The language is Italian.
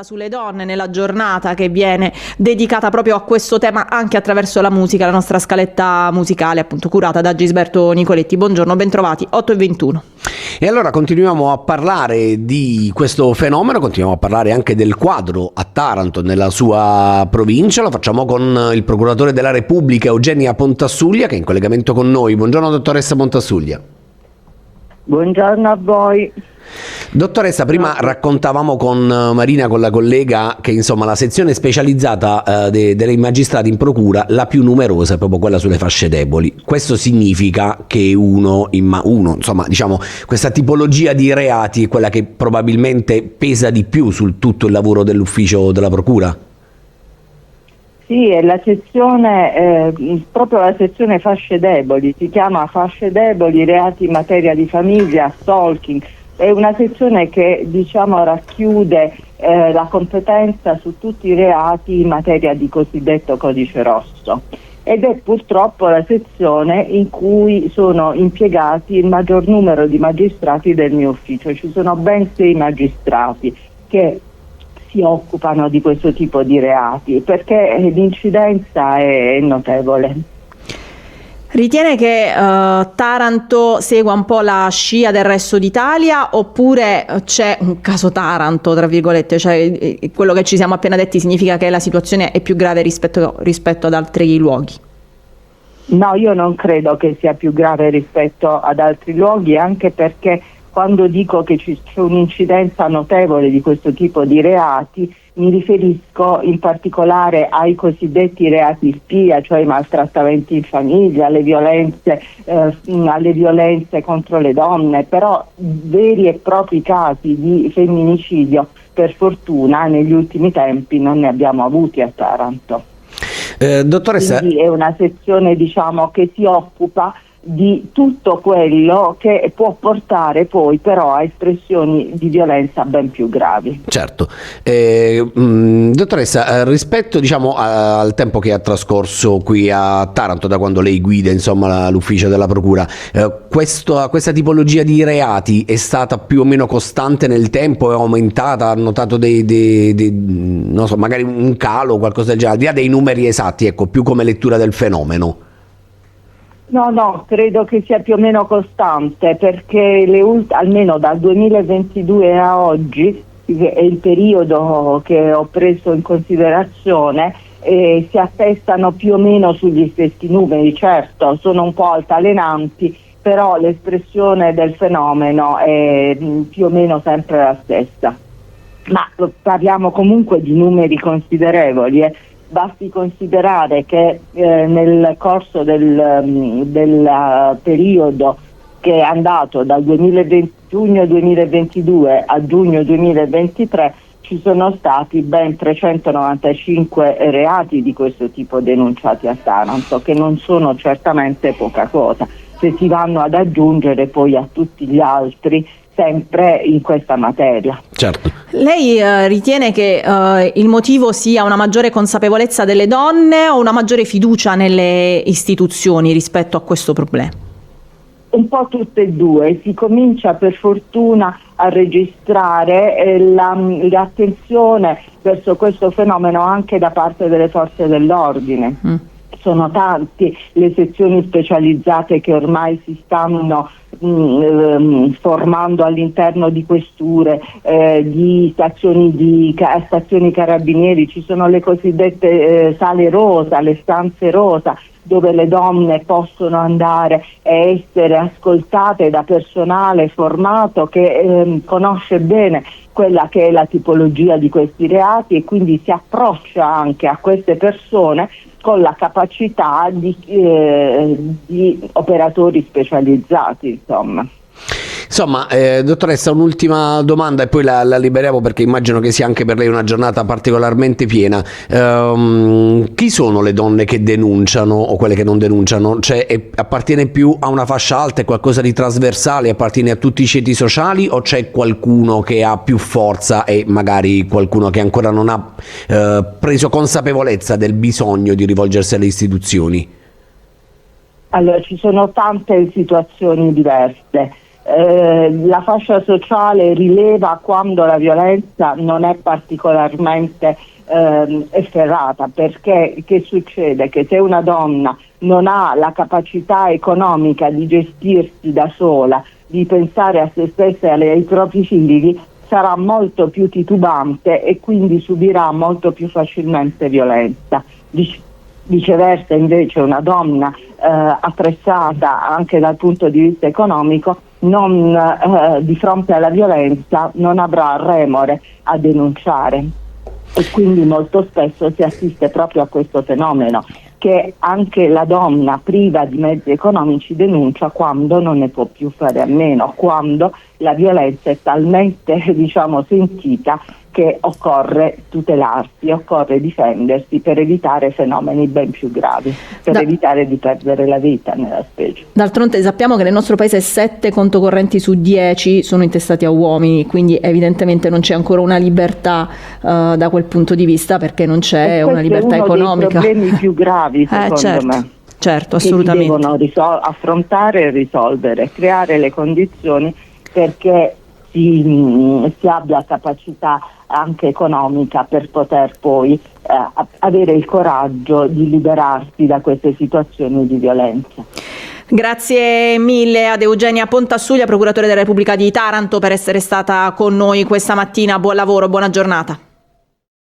Sulle donne nella giornata che viene dedicata proprio a questo tema anche attraverso la musica, la nostra scaletta musicale appunto curata da Gisberto Nicoletti. Buongiorno, bentrovati, 8:21. E allora continuiamo a parlare di questo fenomeno, continuiamo a parlare anche del quadro a Taranto, nella sua provincia. Lo facciamo con il procuratore della Repubblica Eugenia Pontassuglia, che è in collegamento con noi. Buongiorno dottoressa Pontassuglia. Buongiorno a voi. Dottoressa, prima raccontavamo con Marina, con la collega, che insomma la sezione specializzata dei magistrati in procura, la più numerosa è proprio quella sulle fasce deboli. Questo significa che questa tipologia di reati è quella che probabilmente pesa di più sul tutto il lavoro dell'ufficio della procura? Sì, è la sezione, proprio la sezione fasce deboli, si chiama fasce deboli, reati in materia di famiglia, stalking. È una sezione che racchiude la competenza su tutti i reati in materia di cosiddetto codice rosso, ed è purtroppo la sezione in cui sono impiegati il maggior numero di magistrati del mio ufficio. Ci sono ben 6 magistrati che si occupano di questo tipo di reati, perché l'incidenza è notevole. Ritiene che Taranto segua un po' la scia del resto d'Italia, oppure c'è un caso Taranto, tra virgolette, cioè quello che ci siamo appena detti significa che la situazione è più grave rispetto ad altri luoghi? No, io non credo che sia più grave rispetto ad altri luoghi, anche perché quando dico che c'è un'incidenza notevole di questo tipo di reati, mi riferisco in particolare ai cosiddetti reati spia, cioè i maltrattamenti in famiglia, alle violenze contro le donne, però veri e propri casi di femminicidio, per fortuna, negli ultimi tempi non ne abbiamo avuti a Taranto. Dottoressa, quindi è una sezione che si occupa di tutto quello che può portare poi però a espressioni di violenza ben più gravi. Certo. Dottoressa, rispetto al tempo che ha trascorso qui a Taranto, da quando lei guida l'ufficio della procura, questa tipologia di reati è stata più o meno costante nel tempo, è aumentata, ha notato magari un calo, qualcosa del genere, al di là dei numeri esatti, più come lettura del fenomeno? No, credo che sia più o meno costante, perché almeno dal 2022 a oggi, che è il periodo che ho preso in considerazione, si attestano più o meno sugli stessi numeri. Certo, sono un po' altalenanti, però l'espressione del fenomeno è più o meno sempre la stessa. Ma parliamo comunque di numeri considerevoli. Basti considerare che nel corso del periodo che è andato dal giugno 2022 a giugno 2023 ci sono stati ben 395 reati di questo tipo denunciati a Taranto, che non sono certamente poca cosa, se si vanno ad aggiungere poi a tutti gli altri sempre in questa materia. Certo. Lei ritiene che il motivo sia una maggiore consapevolezza delle donne o una maggiore fiducia nelle istituzioni rispetto a questo problema? Un po' tutte e due. Si comincia per fortuna a registrare l'attenzione verso questo fenomeno anche da parte delle forze dell'ordine. Sono tanti le sezioni specializzate che ormai si stanno formando all'interno di questure, di stazioni carabinieri. Ci sono le cosiddette sale rosa, le stanze rosa, dove le donne possono andare e essere ascoltate da personale formato che conosce bene quella che è la tipologia di questi reati, e quindi si approccia anche a queste persone con la capacità di operatori specializzati, insomma. Insomma, dottoressa, un'ultima domanda e poi la liberiamo, perché immagino che sia anche per lei una giornata particolarmente piena. Chi sono le donne che denunciano o quelle che non denunciano? Cioè, appartiene più a una fascia alta, è qualcosa di trasversale, appartiene a tutti i ceti sociali, o c'è qualcuno che ha più forza e magari qualcuno che ancora non ha preso consapevolezza del bisogno di rivolgersi alle istituzioni? Allora, ci sono tante situazioni diverse. La fascia sociale rileva quando la violenza non è particolarmente efferata, perché che succede? Che se una donna non ha la capacità economica di gestirsi da sola, di pensare a se stessa e ai propri figli, sarà molto più titubante e quindi subirà molto più facilmente violenza. Viceversa, invece, una donna attrezzata anche dal punto di vista economico di fronte alla violenza non avrà remore a denunciare, e quindi molto spesso si assiste proprio a questo fenomeno, che anche la donna priva di mezzi economici denuncia quando non ne può più fare a meno, quando la violenza è talmente sentita che occorre tutelarsi, occorre difendersi per evitare fenomeni ben più gravi, per evitare di perdere la vita nella specie. D'altronde sappiamo che nel nostro paese 7 conto correnti su 10 sono intestati a uomini, quindi evidentemente non c'è ancora una libertà da quel punto di vista, perché non c'è una libertà economica. Questo è uno dei problemi più gravi, secondo me. Certo, assolutamente. Che si devono affrontare e risolvere, creare le condizioni perché si abbia capacità anche economica per poter poi avere il coraggio di liberarsi da queste situazioni di violenza. Grazie mille ad Eugenia Pontassuglia, procuratore della Repubblica di Taranto, per essere stata con noi questa mattina. Buon lavoro, buona giornata.